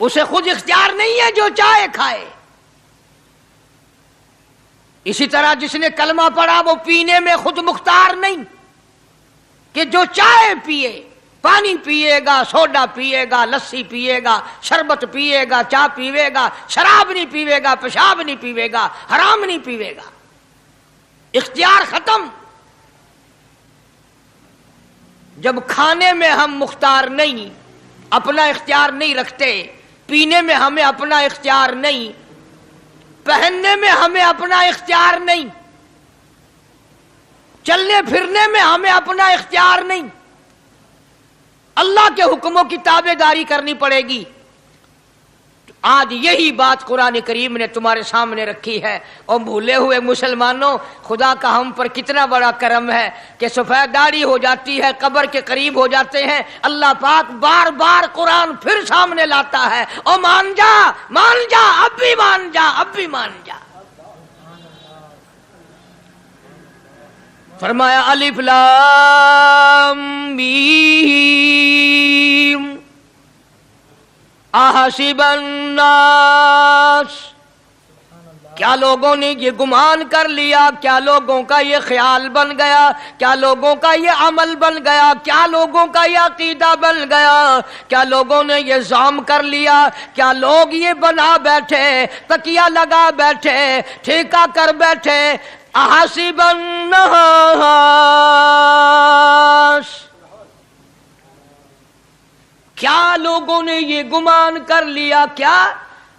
اسے خود اختیار نہیں ہے جو چاہے کھائے. اسی طرح جس نے کلمہ پڑھا وہ پینے میں خود مختار نہیں کہ جو چاہے پیے. پانی پیے گا، سوڈا پیے گا، لسی پیے گا، شربت پیے گا، چائے پیے گا، شراب نہیں پیے گا، پیشاب نہیں پیے گا، حرام نہیں پیے گا. اختیار ختم. جب کھانے میں ہم مختار نہیں، اپنا اختیار نہیں رکھتے، پینے میں ہمیں اپنا اختیار نہیں، پہننے میں ہمیں اپنا اختیار نہیں، چلنے پھرنے میں ہمیں اپنا اختیار نہیں، اللہ کے حکموں کی تابع داری کرنی پڑے گی. آج یہی بات قرآن کریم نے تمہارے سامنے رکھی ہے. اور بھولے ہوئے مسلمانوں، خدا کا ہم پر کتنا بڑا کرم ہے کہ سفید داڑھی ہو جاتی ہے، قبر کے قریب ہو جاتے ہیں، اللہ پاک بار بار قرآن پھر سامنے لاتا ہے. او مان جا، مان جا، اب بھی مان جا، اب بھی مان جا. فرمایا الف لام میم احسب الناس، کیا لوگوں نے یہ گمان کر لیا، کیا لوگوں کا یہ خیال بن گیا، کیا لوگوں کا یہ عمل بن گیا، کیا لوگوں کا یہ عقیدہ بن گیا، کیا لوگوں نے یہ زعم کر لیا، کیا لوگ یہ بنا بیٹھے، تکیہ لگا بیٹھے، ٹھیکہ کر بیٹھے. احسب الناس، کیا لوگوں نے یہ گمان کر لیا، کیا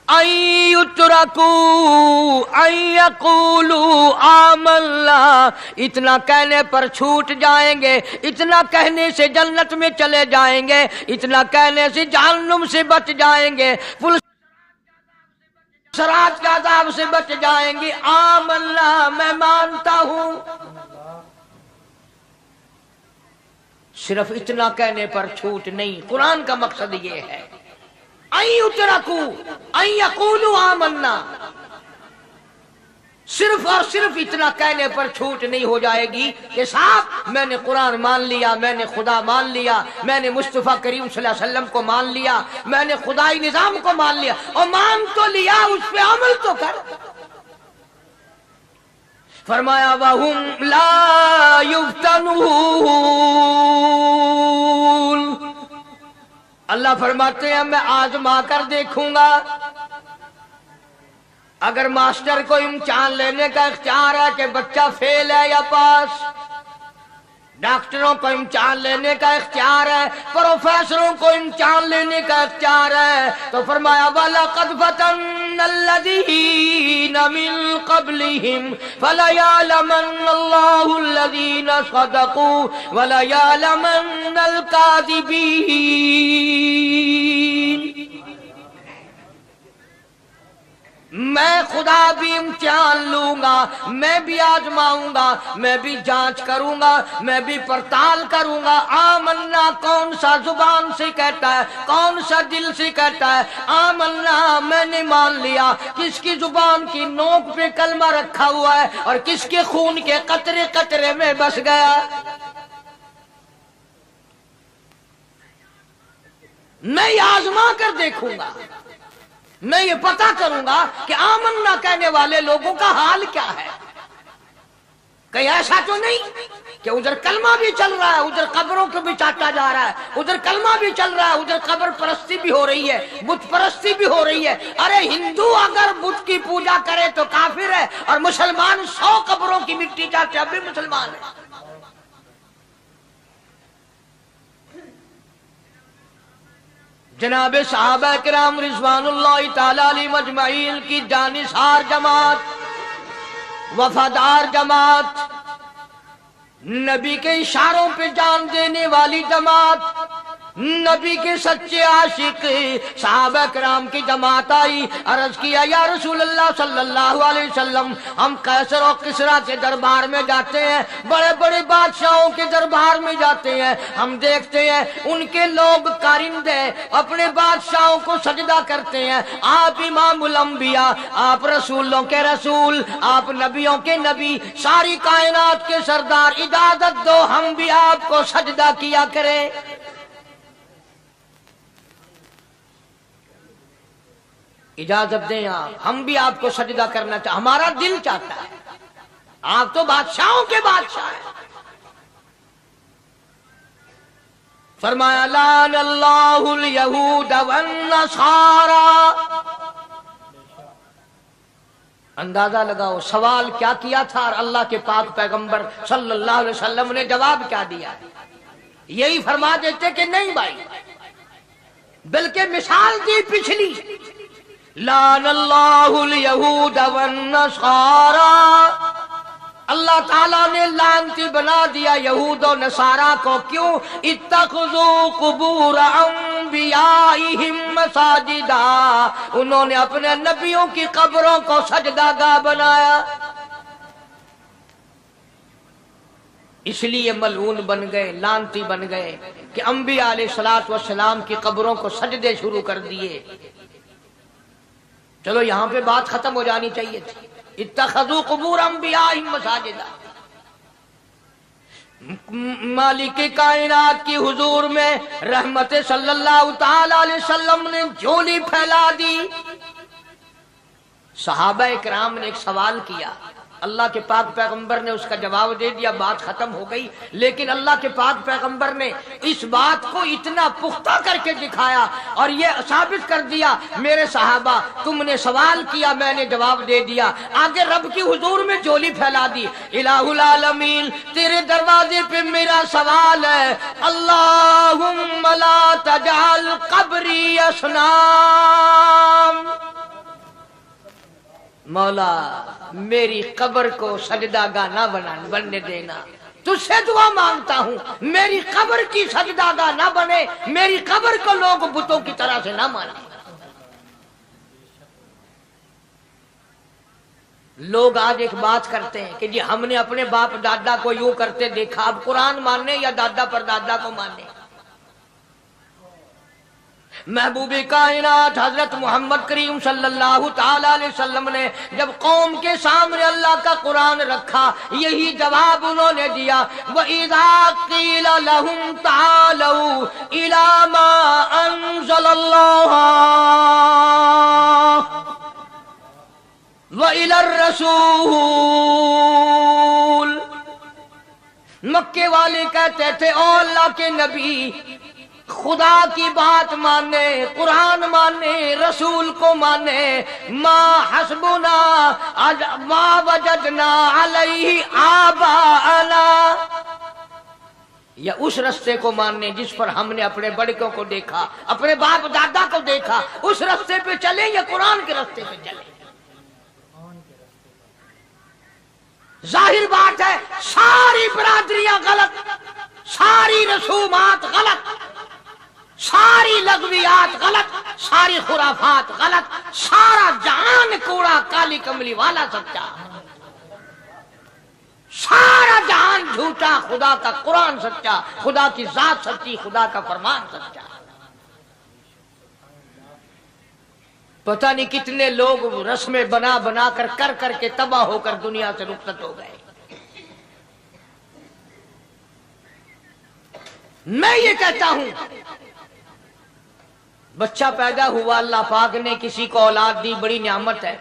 ان یترکوا ان یقولوا آمنا، اتنا کہنے پر چھوٹ جائیں گے، اتنا کہنے سے جنت میں چلے جائیں گے، اتنا کہنے سے جہنم سے بچ جائیں گے، سرات کے عذاب سے بچ جائیں گے. آمنا، میں مانتا ہوں. صرف اتنا کہنے پر چھوٹ نہیں، قرآن کا مقصد یہ ہے ان یترکوا ان یقولوا آمنا. صرف اور صرف اتنا کہنے پر چھوٹ نہیں ہو جائے گی کہ صاحب میں نے قرآن مان لیا، میں نے خدا مان لیا، میں نے مصطفیٰ کریم صلی اللہ علیہ وسلم کو مان لیا، میں نے خدائی نظام کو مان لیا. اور مان تو لیا، اس پہ عمل تو کر. فرمایا وَهُمْ لَا يُفْتَنُونَ، اللہ فرماتے ہیں میں آزما کر دیکھوں گا. اگر ماسٹر کو امتحان لینے کا اختیار ہے کہ بچہ فیل ہے یا پاس، ڈاکٹروں کو امتحان لینے کا اختیار ہے، پروفیسروں کو امتحان لینے کا اختیار ہے، تو فرمایا وَلَقَدْ فَتَنَّ الَّذِينَ مِن قَبْلِهِمْ فَلَيَعْلَمَنَّ اللَّهُ الَّذِينَ صَدَقُوا وَلَيَعْلَمَنَّ الْكَاذِبِينَ. میں خدا بھی امتحان لوں گا، میں بھی آزماؤں گا، میں بھی جانچ کروں گا، میں بھی پڑتال کروں گا. آمنا کون سا زبان سے کہتا ہے، کون سا دل سے کہتا ہے آمنا میں نے مان لیا، کس کی زبان کی نوک پہ کلمہ رکھا ہوا ہے اور کس کے خون کے قطرے قطرے میں بس گیا. میں یہ آزما کر دیکھوں گا، میں یہ پتہ کروں گا کہ آمنا کہنے والے لوگوں کا حال کیا ہے. کہیں ایسا تو نہیں کہ ادھر کلمہ بھی چل رہا ہے، ادھر قبروں کو بھی چاٹا جا رہا ہے، ادھر کلمہ بھی چل رہا ہے، ادھر قبر پرستی بھی ہو رہی ہے، بت پرستی بھی ہو رہی ہے. ارے ہندو اگر بت کی پوجا کرے تو کافر ہے، اور مسلمان 100 قبروں کی مٹی چاٹے اب بھی مسلمان ہے. جناب صحابہ کرام رضوان اللہ تعالی علیہم اجمعین کی جانثار جماعت، وفادار جماعت، نبی کے اشاروں پہ جان دینے والی جماعت، نبی کے سچے عاشق صحابہ کرام کی جماعت آئی. عرض کیا یا رسول اللہ صلی اللہ علیہ وسلم، ہم قیصر و کسریٰ کے دربار میں جاتے ہیں، بڑے بڑے بادشاہوں کے دربار میں جاتے ہیں، ہم دیکھتے ہیں ان کے لوگ کارندے اپنے بادشاہوں کو سجدہ کرتے ہیں. آپ امام الانبیاء، آپ رسولوں کے رسول، آپ نبیوں کے نبی، ساری کائنات کے سردار، اجازت دو ہم بھی آپ کو سجدہ کیا کریں. اجازت دیں آپ، ہم بھی آپ کو سجدہ کرنا چاہتے، ہمارا دل چاہتا ہے، آپ تو بادشاہوں کے بادشاہ ہیں۔ فرمایا لعن اللہ الیہود والنصارى۔ اندازہ لگاؤ سوال کیا کیا تھا اور اللہ کے پاک پیغمبر صلی اللہ علیہ وسلم نے جواب کیا دیا؟ یہی فرما دیتے کہ نہیں بھائی، بلکہ مثال دی پچھلی، لعن اللہ الیہود والنصارى، اللہ تعالیٰ نے لعنتی بنا دیا یہود و نصارہ کو، کیوں؟ اتخذوا قبور انبیائہم مساجدا، انہوں نے اپنے نبیوں کی قبروں کو سجدہ گاہ بنایا، اس لیے ملعون بن گئے، لعنتی بن گئے کہ انبیاء علیہ السلام کی قبروں کو سجدے شروع کر دیے۔ چلو یہاں پہ بات ختم ہو جانی چاہیے تھی، اتخذوا قبور انبیائہم مساجدا۔ مالک کائنات کی حضور میں رحمت صلی اللہ تعالی علیہ وسلم نے جھولی پھیلا دی۔ صحابہ کرام نے ایک سوال کیا، اللہ کے پاک پیغمبر نے اس کا جواب دے دیا، بات ختم ہو گئی، لیکن اللہ کے پاک پیغمبر نے اس بات کو اتنا پختہ کر کے دکھایا اور یہ ثابت کر دیا، میرے صحابہ تم نے سوال کیا، میں نے جواب دے دیا، آگے رب کی حضور میں جھولی پھیلا دی۔ الہ العالمین تیرے دروازے پہ میرا سوال ہے، اللہم لا تجعل قبری اصنام، مولا میری قبر کو سجدہ گاہ نہ بننے دینا، تجھ سے دعا مانگتا ہوں میری قبر کی سجدہ گاہ نہ بنے، میری قبر کو لوگ بتوں کی طرح سے نہ مانیں۔ لوگ آج ایک بات کرتے ہیں کہ جی ہم نے اپنے باپ دادا کو یوں کرتے دیکھا، اب قرآن ماننے یا دادا پر دادا کو ماننے؟ محبوب کائنات حضرت محمد کریم صلی اللہ تعالی علیہ وسلم نے جب قوم کے سامنے اللہ کا قرآن رکھا، یہی جواب انہوں نے دیا، وَإِذَا قِيلَ لَهُمْ تَعَالَوْا إِلَى مَا أَنزَلَ اللَّهُ وَإِلَى الرَّسُولِ، مکے والے کہتے تھے او اللہ کے نبی خدا کی بات مانے، قرآن مانے، رسول کو مانے، ما حسبنا ما وجدنا علیہ آباءنا، یا اس رستے کو ماننے جس پر ہم نے اپنے بڑکوں کو دیکھا، اپنے باپ دادا کو دیکھا، اس رستے پہ چلیں یا قرآن کے رستے پہ چلیں؟ ظاہر بات ہے ساری برادریاں غلط، ساری رسومات غلط، ساری لغویات غلط، ساری خرافات غلط، سارا جہان کوڑا کالی کملی والا سچا، سارا جہان جھوٹا، خدا کا قرآن سچا، خدا کی ذات سچی، خدا کا فرمان سچا۔ پتہ نہیں کتنے لوگ رسمیں بنا بنا کر کے تباہ ہو کر دنیا سے رخصت ہو گئے۔ میں یہ کہتا ہوں بچہ پیدا ہوا، اللہ پاک نے کسی کو اولاد دی، بڑی نعمت ہے۔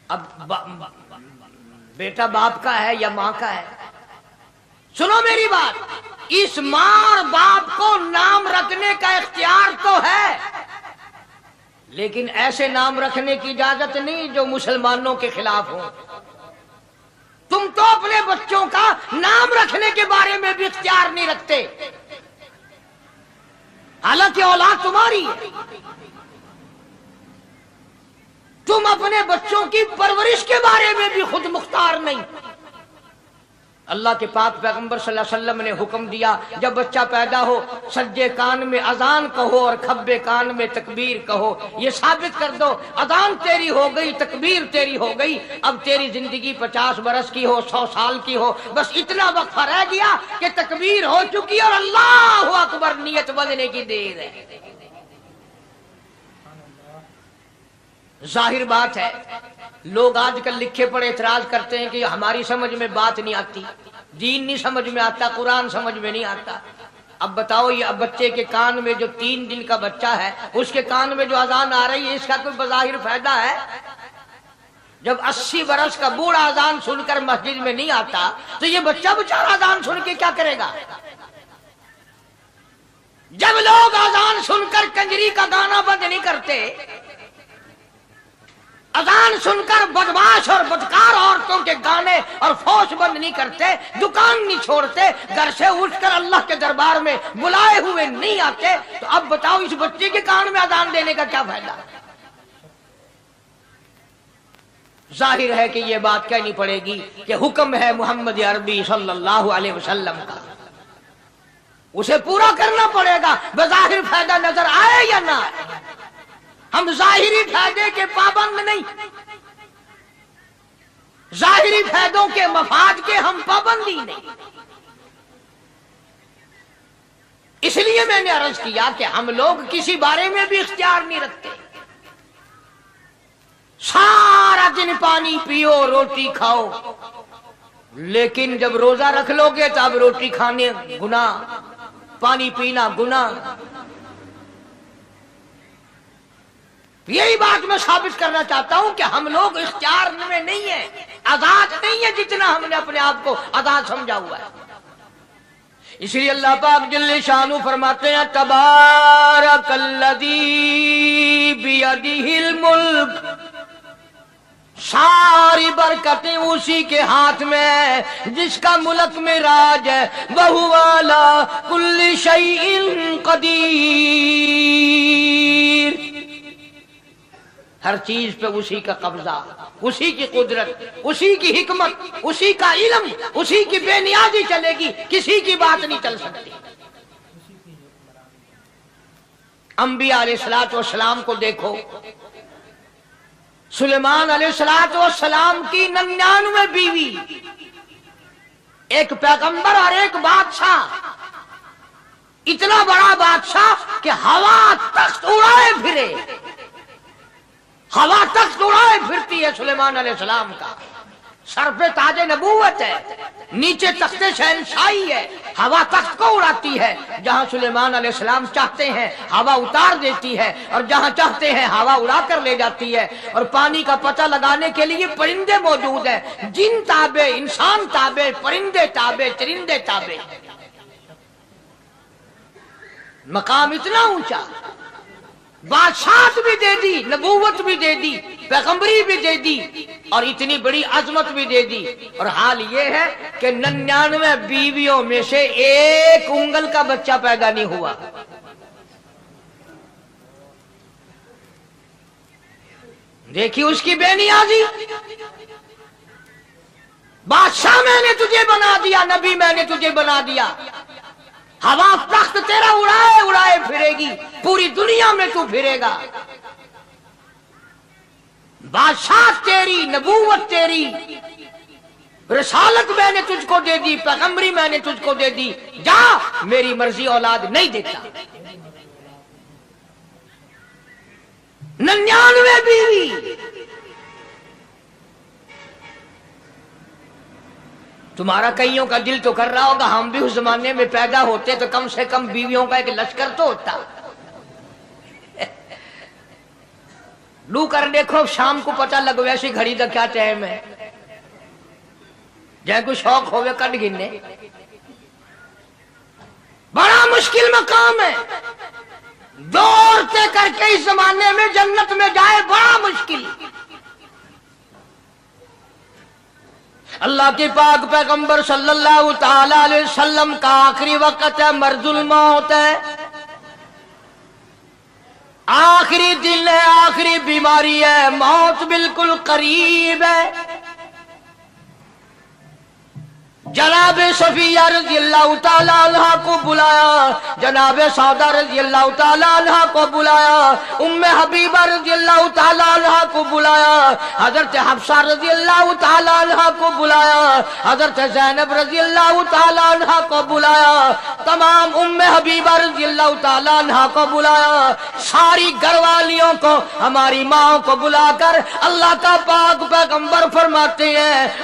اب بیٹا باپ کا ہے یا ماں کا ہے؟ سنو میری بات، اس ماں اور باپ کو نام رکھنے کا اختیار تو ہے، لیکن ایسے نام رکھنے کی اجازت نہیں جو مسلمانوں کے خلاف ہوں۔ تم تو اپنے بچوں کا نام رکھنے کے بارے میں بھی اختیار نہیں رکھتے، حالانکہ اولاد تمہاری ہے۔ تم اپنے بچوں کی پرورش کے بارے میں بھی خود مختار نہیں۔ اللہ کے پاک پیغمبر صلی اللہ علیہ وسلم نے حکم دیا، جب بچہ پیدا ہو سجے کان میں اذان کہو اور کھبے کان میں تکبیر کہو، یہ ثابت کر دو اذان تیری ہو گئی، تکبیر تیری ہو گئی، اب تیری زندگی 50 برس کی ہو، 100 سال کی ہو، بس اتنا وقفہ رہ گیا کہ تکبیر ہو چکی اور اللہ اکبر نیت بندنے کی دیر ہے۔ ظاہر بات ہے لوگ آج کل لکھے پڑے اعتراض کرتے ہیں کہ ہماری سمجھ میں بات نہیں آتی، دین نہیں سمجھ میں آتا، قرآن سمجھ میں نہیں آتا۔ اب بتاؤ یہ بچے کے کان میں جو 3 دن کا بچہ ہے اس کے کان میں جو اذان آ رہی ہے اس کا کوئی بظاہر فائدہ ہے؟ جب 80 برس کا بوڑھا اذان سن کر مسجد میں نہیں آتا تو یہ بچہ بیچارہ اذان سن کے کیا کرے گا؟ جب لوگ اذان سن کر کنجری کا گانا بند نہیں کرتے، اذان سن کر بدماش اور بدکار عورتوں کے گانے اور فوش بند نہیں کرتے، دکان نہیں چھوڑتے، گھر سے اٹھ کر اللہ کے دربار میں بلائے ہوئے نہیں آتے، تو اب بتاؤ اس بچے کے کان میں اذان دینے کا کیا فائدہ؟ ظاہر ہے کہ یہ بات کہنی پڑے گی کہ حکم ہے محمد عربی صلی اللہ علیہ وسلم کا، اسے پورا کرنا پڑے گا، بظاہر فائدہ نظر آئے یا نہ آئے۔ ہم ظاہری فائدے کے پابند نہیں، ظاہری فائدوں کے مفاد کے ہم پابندی نہیں۔ اس لیے میں نے عرض کیا کہ ہم لوگ کسی بارے میں بھی اختیار نہیں رکھتے، سارا دن پانی پیو روٹی کھاؤ، لیکن جب روزہ رکھ لو گے تو اب روٹی کھانے گناہ، پانی پینا گناہ۔ یہی بات میں ثابت کرنا چاہتا ہوں کہ ہم لوگ اختیار میں نہیں ہیں، آزاد نہیں ہیں جتنا ہم نے اپنے آپ کو آزاد سمجھا ہوا ہے۔ اس لیے اللہ پاک جل شانہ فرماتے ہیں تبارک الذی بیدہ الملک، ساری برکتیں اسی کے ہاتھ میں ہے جس کا ملک میں راج ہے، وَهُوَ عَلَىٰ كُلِّ شَيْءٍ قدیر، ہر چیز پہ اسی کا قبضہ، اسی کی قدرت، اسی کی حکمت، اسی کا علم، اسی کی بے نیازی چلے گی، کسی کی بات نہیں چل سکتی۔ انبیاء علیہ السلام کو دیکھو، سلیمان علیہ السلام کی 99 بیوی، ایک پیغمبر اور ایک بادشاہ، اتنا بڑا بادشاہ کہ ہوا تخت اڑائے پھرے، ہوا تخت اڑائے پھرتی ہے سلیمان علیہ السلام کا، سر پہ تاج نبوت ہے، نیچے تخت شہنشاہی ہے، ہوا تخت کو اڑاتی ہے، جہاں سلیمان علیہ السلام چاہتے ہیں ہوا اتار دیتی ہے، اور جہاں چاہتے ہیں ہوا اڑا کر لے جاتی ہے، اور پانی کا پتہ لگانے کے لیے پرندے موجود ہیں، جن تابع، انسان تابع، پرندے تابع، چرندے تابع، مقام اتنا اونچا، بادشاہت بھی دے دی، نبوت بھی دے دی، پیغمبری بھی دے دی، اور اتنی بڑی عظمت بھی دے دی، اور حال یہ ہے کہ 99 بیویوں میں سے ایک انگل کا بچہ پیدا نہیں ہوا۔ دیکھی اس کی بے نیازی، بادشاہ میں نے تجھے بنا دیا، نبی میں نے تجھے بنا دیا، ہوا تخت تیرا اڑائے اڑائے پھرے گی، پوری دنیا میں تو پھرے گا، بادشاہ تیری، نبوت تیری، رسالت میں نے تجھ کو دے دی، پیغمبری میں نے تجھ کو دے دی، جا میری مرضی اولاد نہیں دیتا۔ 99 بیوی، تمہارا کئیوں کا دل تو کر رہا ہوگا ہم بھی اس زمانے میں پیدا ہوتے تو کم سے کم بیویوں کا ایک لشکر تو ہوتا۔ لو کر دیکھو شام کو پتہ لگ ویسی گھڑی کا کیا ٹائم ہے، جائے کوئی شوق ہوئے کٹ گننے، بڑا مشکل مقام ہے، دو عورتیں کر کے اس زمانے میں جنت میں جائے بڑا مشکل۔ اللہ کے پاک پیغمبر صلی اللہ تعالی علیہ وسلم کا آخری وقت ہے، مرض الموت ہے، آخری دن ہے، آخری بیماری ہے، موت بالکل قریب ہے۔ جناب صفیہ رضی اللہ تعالیٰ عنہ کو بلایا، جناب سودا رضی اللہ تعالیٰ عنہ کو بلایا، ام حبیبہ رضی اللہ تعالیٰ عنہ کو بلایا، حضرت حفصہ رضی اللہ تعالیٰ عنہ کو بلایا، حضرت زینب رضی اللہ تعالیٰ عنہ کو بلایا، تمام ام حبیبہ رضی اللہ تعالیٰ عنہ کو بلایا، ساری گھر والیوں کو، ہماری ماں کو بلا کر اللہ کا پاک پیغمبر فرماتے ہیں،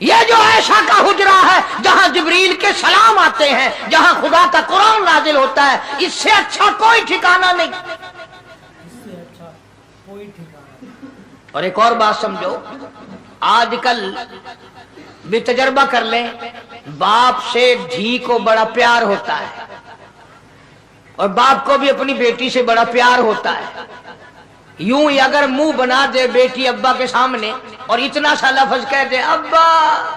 یہ جو عائشہ کا حجرہ ہے جہاں جبریل کے سلام آتے ہیں، جہاں خدا کا قرآن نازل ہوتا ہے، اس سے اچھا کوئی ٹھکانہ نہیں، اس سے اچھا کوئی ٹھکانہ نہیں۔ اور ایک اور بات سمجھو، آج کل بھی تجربہ کر لیں، باپ سے دھی کو بڑا پیار ہوتا ہے اور باپ کو بھی اپنی بیٹی سے بڑا پیار ہوتا ہے۔ یوں ہی اگر منہ بنا دے بیٹی ابا کے سامنے اور اتنا سا لفظ کہہ دے ابا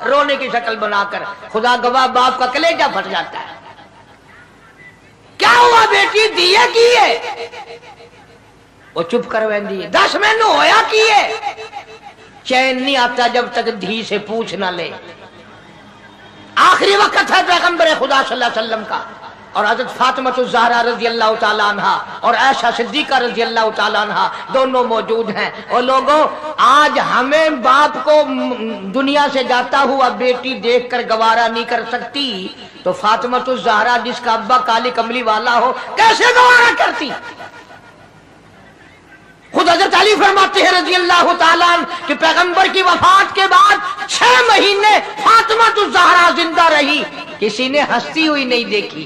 رونے کی شکل بنا کر، خدا گواہ باپ کا کلیجہ پھٹ جاتا ہے۔ کیا ہوا بیٹی دیے کیے؟ وہ چپ کر ویندی 10 مہینوں ہویا کیے؟ چین نہیں آتا جب تک دھی سے پوچھ نہ لے۔ آخری وقت ہے پیغمبر خدا صلی اللہ علیہ وسلم کا، اور حضرت فاطمہ الزہرا رضی اللہ تعالیٰ عنہا اور عائشہ صدیقہ رضی اللہ تعالیٰ عنہا دونوں موجود ہیں۔ اور لوگوں، آج ہمیں باپ کو دنیا سے جاتا ہوا بیٹی دیکھ کر گوارا نہیں کر سکتی، تو فاطمہ الزہرا جس کا ابا کالی کملی والا ہو کیسے گوارا کرتی؟ خود حضرت علی فرماتے ہیں رضی اللہ تعالیٰ عنہ کہ پیغمبر کی وفات کے بعد 6 مہینے فاطمہ الزہرا زندہ رہی، کسی نے ہنستی ہوئی نہیں دیکھی۔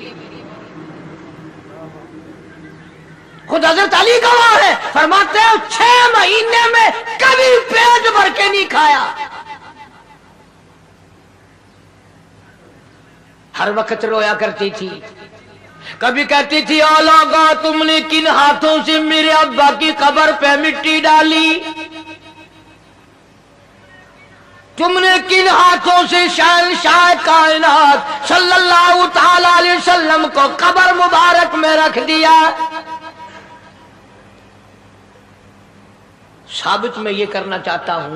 خود حضرت علی گواہ ہے، فرماتے ہیں 6 مہینے میں کبھی پیٹ بھر کے نہیں کھایا، ہر وقت رویا کرتی تھی۔ کبھی کہتی تھی اولاغا تم نے کن ہاتھوں سے میرے ابا کی قبر پہ مٹی ڈالی، تم نے کن ہاتھوں سے شہنشاہ کائنات صلی اللہ تعالی علیہ وسلم کو قبر مبارک میں رکھ دیا۔ ثابت میں یہ کرنا چاہتا ہوں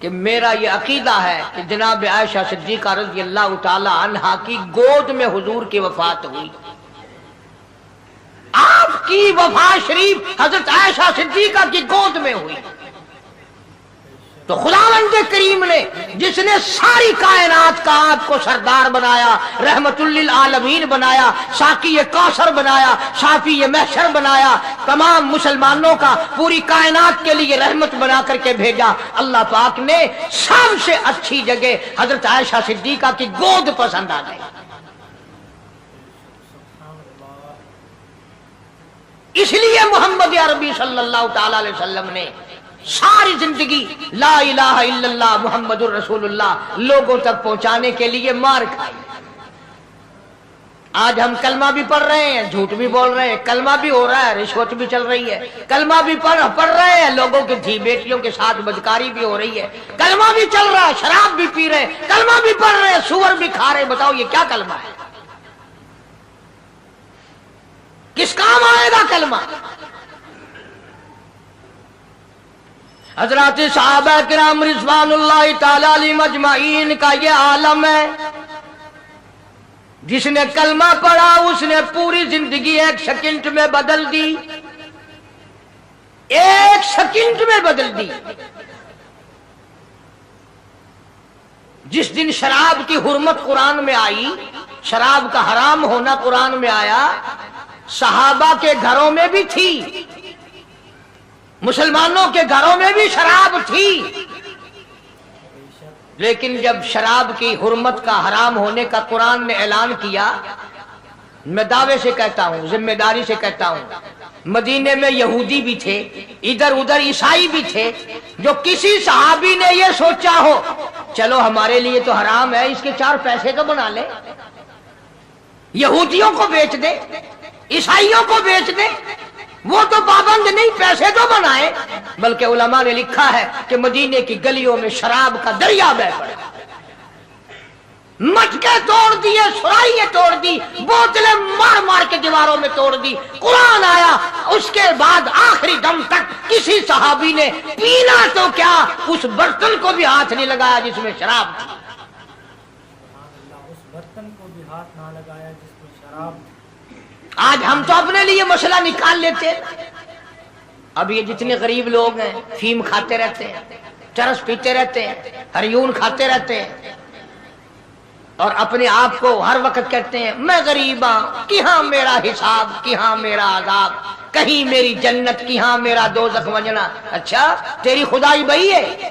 کہ میرا یہ عقیدہ ہے کہ جناب عائشہ صدیقہ رضی اللہ تعالی عنہا کی گود میں حضور کی وفات ہوئی۔ آپ کی وفات شریف حضرت عائشہ صدیقہ کی گود میں ہوئی، تو خداوند کریم نے جس نے ساری کائنات کا آپ کو سردار بنایا، رحمت للعالمین بنایا، ساقی کوثر بنایا، شافی محشر بنایا، تمام مسلمانوں کا پوری کائنات کے لیے رحمت بنا کر کے بھیجا، اللہ پاک نے سب سے اچھی جگہ حضرت عائشہ صدیقہ کی گود پسند آ گئی۔ اس لیے محمد عربی صلی اللہ تعالی علیہ وسلم نے ساری زندگی لا الہ الا اللہ محمد الرسول اللہ لوگوں تک پہنچانے کے لیے مار کھائی۔ آج ہم کلمہ بھی پڑھ رہے ہیں، جھوٹ بھی بول رہے ہیں، کلمہ بھی ہو رہا ہے، رشوت بھی چل رہی ہے، کلمہ بھی پڑھ رہے ہیں، لوگوں کی دھی بیٹیوں کے ساتھ بدکاری بھی ہو رہی ہے، کلمہ بھی چل رہا ہے، شراب بھی پی رہے ہیں، کلمہ بھی پڑھ رہے ہیں، سور بھی کھا رہے ہیں۔ بتاؤ یہ کیا کلمہ ہے؟ کس کام آئے گا کلمہ؟ حضرات صحابہ کرام رضوان اللہ تعالی علیہم اجمعین کا یہ عالم ہے، جس نے کلمہ پڑھا اس نے پوری زندگی 1 سیکنڈ میں بدل دی، 1 سیکنڈ میں بدل دی۔ جس دن شراب کی حرمت قرآن میں آئی، شراب کا حرام ہونا قرآن میں آیا، صحابہ کے گھروں میں بھی تھی، مسلمانوں کے گھروں میں بھی شراب تھی، لیکن جب شراب کی حرمت کا حرام ہونے کا قرآن نے اعلان کیا، میں دعوے سے کہتا ہوں، ذمہ داری سے کہتا ہوں، مدینے میں یہودی بھی تھے، ادھر ادھر عیسائی بھی تھے، جو کسی صحابی نے یہ سوچا ہو چلو ہمارے لیے تو حرام ہے، اس کے 4 پیسے تو بنا لے، یہودیوں کو بیچ دے، عیسائیوں کو بیچ دے، وہ تو پابند نہیں، پیسے تو بنائے۔ بلکہ علماء نے لکھا ہے کہ مدینے کی گلیوں میں شراب کا دریا بہہ پڑا، مٹکے توڑ دیے، سرائیاں توڑ دی، بوتلیں مار مار کے دیواروں میں توڑ دی۔ قرآن آیا، اس کے بعد آخری دم تک کسی صحابی نے پینا تو کیا اس برتن کو بھی ہاتھ نہیں لگایا جس میں شراب تھی۔ اس برتن کو بھی ہاتھ نہ لگایا جس میں شراب تھی۔ آج ہم تو اپنے لیے مسئلہ نکال لیتے ہیں۔ اب یہ جتنے غریب لوگ ہیں فیم کھاتے رہتے ہیں، چرس پیتے رہتے ہیں، ہریون کھاتے رہتے ہیں، اور اپنے آپ کو ہر وقت کہتے ہیں میں غریب ہوں، کہاں میرا حساب، کہاں میرا عذاب، کہیں میری جنت، کہاں میرا دوزخ وجنا۔ اچھا تیری خدائی بھئی ہے؟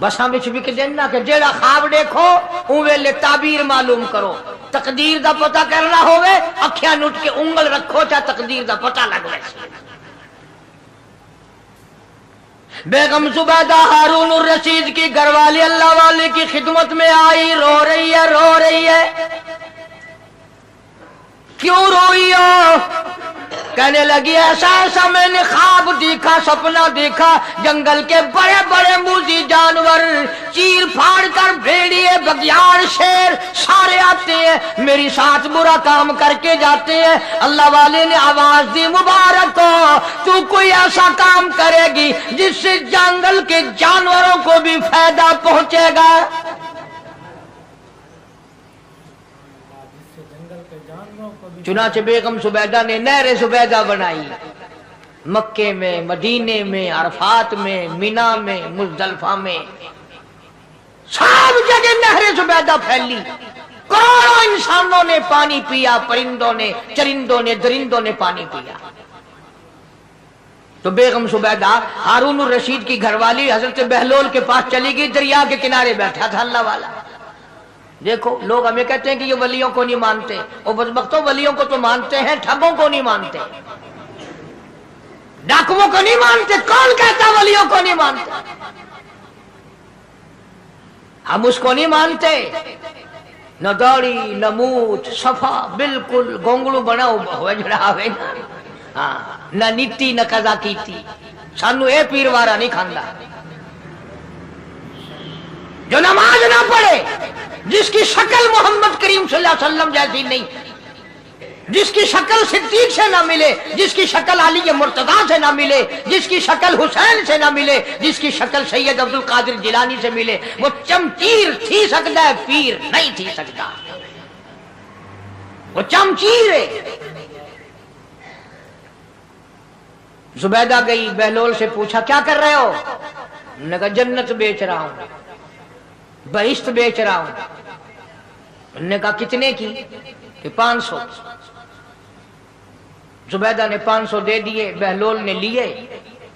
بساں وچ بھی کہ دینا کہ جیڑا خواب دیکھو اون ویلے تعبیر معلوم کرو، تقدیر دا پتہ کرنا ہوئے اکھیاں نٹ کے انگل رکھو چا تقدیر دا پتہ لگ ویسے۔ بیگم زبیدہ ہارون الرشید کی گھر والی اللہ والے کی خدمت میں آئی، رو رہی ہے کیوں روئی ہو؟ کہنے لگی ایسا میں نے خواب دیکھا، سپنا دیکھا، جنگل کے بڑے بڑے موذی جانور چیر پھاڑ کر بھیڑیے بگیار شیر سارے آتے ہیں میری ساتھ برا کام کر کے جاتے ہیں۔ اللہ والے نے آواز دی مبارک ہو تو کوئی ایسا کام کرے گی جس سے جنگل کے جانوروں کو بھی فائدہ پہنچے گا۔ چنانچہ بیگم زبیدہ نے نہر زبیدہ بنائی، مکے میں، مدینے میں، عرفات میں، مینا میں، مزدلفہ میں، سب جگہ نہر زبیدہ پھیلی، کروڑوں انسانوں نے پانی پیا، پرندوں نے، چرندوں نے، درندوں نے پانی پیا۔ تو بیگم زبیدہ ہارون الرشید کی گھر والی حضرت بہلول کے پاس چلی گئی، دریا کے کنارے بیٹھا تھا اللہ والا۔ دیکھو لوگ ہمیں کہتے ہیں کہ یہ ولیوں کو نہیں مانتے، اور بدبختوں ولیوں کو تو مانتے ہیں، ٹھگوں کو نہیں مانتے، ڈاکوؤں کو نہیں مانتے۔ کون کہتا ولیوں کو نہیں مانتے؟ ہم اس کو نہیں مانتے، نہ داڑھی نہ مونچھ، صفا بالکل گونگلو بنا ہوا جڑا ہوئے نا، ہاں نہ نیتی نہ قضا کیتی، سانو اے پیروارا نہیں کھاندا۔ جو نماز نہ پڑھے، جس کی شکل محمد کریم صلی اللہ علیہ وسلم جیسی نہیں، جس کی شکل صدیق سے نہ ملے، جس کی شکل علی مرتضیٰ سے نہ ملے، جس کی شکل حسین سے نہ ملے، جس کی شکل سید عبد القادر جیلانی سے ملے، وہ چمچیر تھی سکتا ہے، پیر نہیں تھی سکتا، وہ چمچیر ہے۔ زبیدہ گئی، بہلول سے پوچھا کیا کر رہے ہو؟ انہوں نے کہا جنت بیچ رہا ہوں، بہشت بیچ رہا ہوں۔ انہوں نے کہا کتنے کی؟ کہ 500۔ زبیدہ نے 500 دے دیے، بہلول نے لیے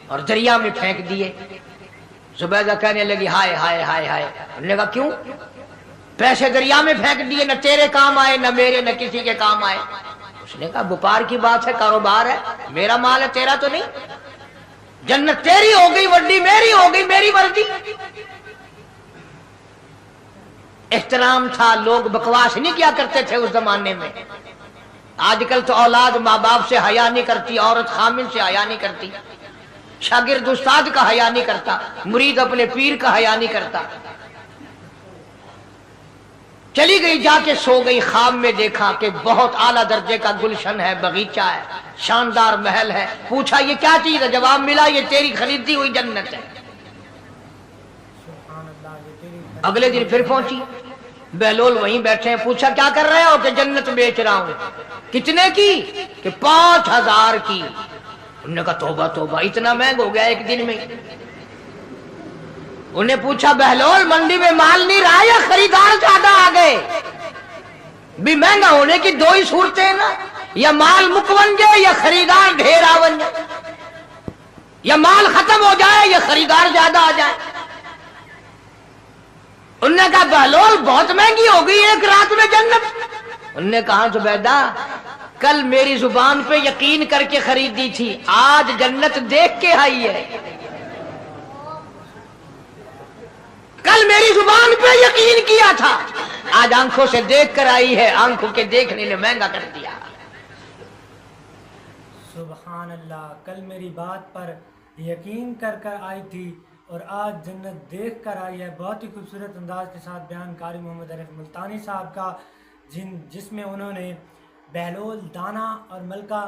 اور دریا میں پھینک دیے۔ زبیدہ کہنے لگی ہائے ہائے ہائے ہائے۔ انہوں نے کہا کیوں؟ پیسے دریا میں پھینک دیے، نہ تیرے کام آئے نہ میرے نہ کسی کے کام آئے۔ اس نے کہا وپار کی بات ہے، کاروبار ہے، میرا مال ہے تیرا تو نہیں، جنت تیری ہو گئی، وڈی میری ہو گئی، میری مرضی۔ احترام تھا، لوگ بکواس نہیں کیا کرتے تھے اس زمانے میں۔ آج کل تو اولاد ماں باپ سے حیا نہیں کرتی، عورت خامن سے حیا نہیں کرتی، شاگرد استاد کا حیا نہیں کرتا، مرید اپنے پیر کا حیا نہیں کرتا۔ چلی گئی، جا کے سو گئی، خواب میں دیکھا کہ بہت اعلیٰ درجے کا گلشن ہے، باغیچہ ہے، شاندار محل ہے۔ پوچھا یہ کیا چیز ہے؟ جواب ملا یہ تیری خریدی ہوئی جنت ہے۔ اگلے دن پھر پہنچی، بہلول وہیں بیٹھے ہیں، پوچھا کیا کر رہے ہو؟ کہ جنت بیچ رہا ہوں۔ کتنے کی؟ کہ 5000 کی۔ انہوں نے کہا توبہ توبہ، اتنا مہنگا ہو گیا ایک دن میں۔ انہیں پوچھا بہلول منڈی میں مال نہیں رہا یا خریدار زیادہ آ گئے؟ بھی مہنگا ہونے کی دو ہی صورتیں ہیں نا، یا مال مک بن جائے یا خریدار ڈھیر آ بن جائے، یا مال ختم ہو جائے یا خریدار زیادہ آ جائے۔ انہوں نے کہا بہلول بہت مہنگی ہو گئی ایک رات میں جنت۔ انہوں نے کہا زبیدہ کل میری زبان پہ یقین کر کے خریدی تھی، آج جنت دیکھ کے آئی ہے۔ کل میری زبان پہ یقین کیا تھا، آج آنکھوں سے دیکھ کر آئی ہے، آنکھوں کے دیکھنے نے مہنگا کر دیا۔ سبحان اللہ، کل میری بات پر یقین کر آئی تھی اور آج جنت دیکھ کر آئی ہے۔ بہت ہی خوبصورت انداز کے ساتھ بیان قاری محمد عارف ملتانی صاحب کا، جس میں انہوں نے بہلول دانا اور ملکہ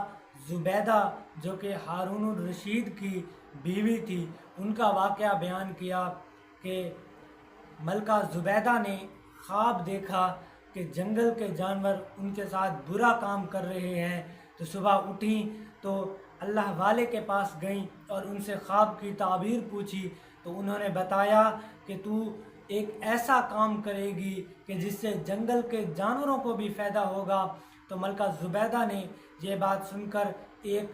زبیدہ جو کہ ہارون الرشید کی بیوی تھی، ان کا واقعہ بیان کیا کہ ملکہ زبیدہ نے خواب دیکھا کہ جنگل کے جانور ان کے ساتھ برا کام کر رہے ہیں، تو صبح اٹھیں تو اللہ والے کے پاس گئیں اور ان سے خواب کی تعبیر پوچھی، تو انہوں نے بتایا کہ تو ایک ایسا کام کرے گی کہ جس سے جنگل کے جانوروں کو بھی فائدہ ہوگا۔ تو ملکہ زبیدہ نے یہ بات سن کر ایک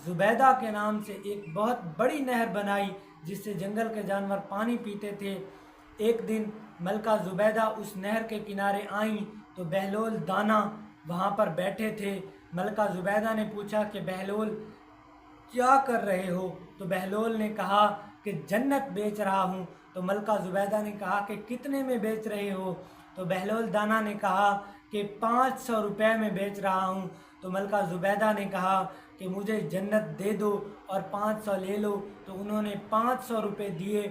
زبیدہ کے نام سے ایک بہت بڑی نہر بنائی جس سے جنگل کے جانور پانی پیتے تھے۔ ایک دن ملکہ زبیدہ اس نہر کے کنارے آئیں تو بہلول دانا وہاں پر بیٹھے تھے۔ ملکہ زبیدہ نے پوچھا کہ بہلول کیا کر رہے ہو؟ تو بہلول نے کہا کہ جنت بیچ رہا ہوں۔ تو ملکہ زبیدہ نے کہا کہ کتنے میں بیچ رہے ہو؟ تو بہلول دانا نے کہا کہ 500 روپے میں بیچ رہا ہوں۔ تو ملکہ زبیدہ نے کہا کہ مجھے جنت دے دو اور 500 لے لو۔ تو انہوں نے 500 روپے دیے۔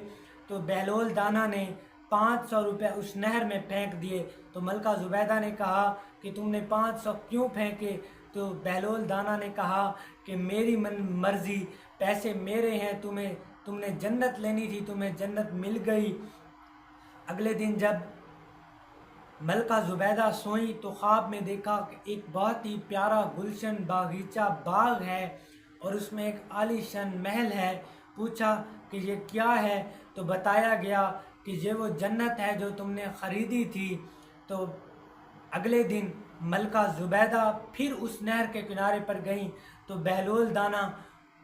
تو بہلول دانا نے 500 روپے اس نہر میں پھینک دیے۔ تو ملکہ زبیدہ نے کہا کہ تم نے 500 کیوں پھینکے؟ تو بہلول دانا نے کہا کہ میری مرضی، پیسے میرے ہیں، تم نے جنت لینی تھی، تمہیں جنت مل گئی۔ اگلے دن جب ملکہ زبیدہ سوئیں تو خواب میں دیکھا کہ ایک بہت ہی پیارا گلشن باغیچہ باغ ہے اور اس میں ایک عالی شان محل ہے۔ پوچھا کہ یہ کیا ہے؟ تو بتایا گیا کہ یہ وہ جنت ہے جو تم نے خریدی تھی۔ تو اگلے دن ملکہ زبیدہ پھر اس نہر کے کنارے پر گئیں تو بہلول دانا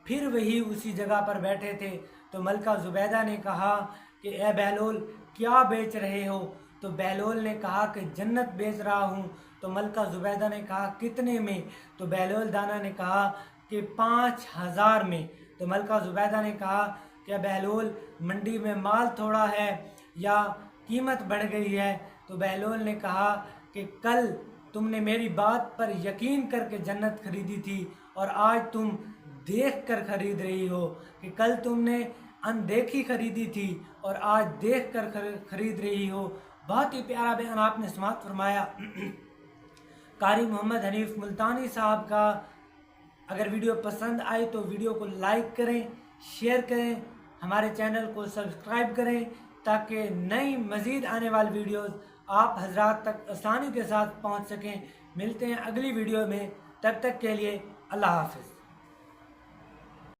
پھر وہی اسی جگہ پر بیٹھے تھے۔ تو ملکہ زبیدہ نے کہا کہ اے بہلول کیا بیچ رہے ہو؟ تو بہلول نے کہا کہ جنت بیچ رہا ہوں۔ تو ملکہ زبیدہ نے کہا کتنے میں؟ تو بہلول دانا نے کہا کہ 5000 میں۔ تو ملکہ زبیدہ نے کہا کہ بہلول منڈی میں مال تھوڑا ہے یا قیمت بڑھ گئی ہے؟ تو بہلول نے کہا کہ کل تم نے میری بات پر یقین کر کے جنت خریدی تھی اور آج تم دیکھ کر خرید رہی ہو، کہ کل تم نے اندیکھی خریدی تھی اور آج دیکھ کر خرید رہی ہو۔ بہت ہی پیارا بیان آپ نے سماعت فرمایا قاری محمد حنیف ملتانی صاحب کا۔ اگر ویڈیو پسند آئی تو ویڈیو کو لائک کریں، شیئر کریں، ہمارے چینل کو سبسکرائب کریں تاکہ نئی مزید آنے والی ویڈیوز آپ حضرات تک آسانی کے ساتھ پہنچ سکیں۔ ملتے ہیں اگلی ویڈیو میں، تب تک کے لیے اللہ حافظ۔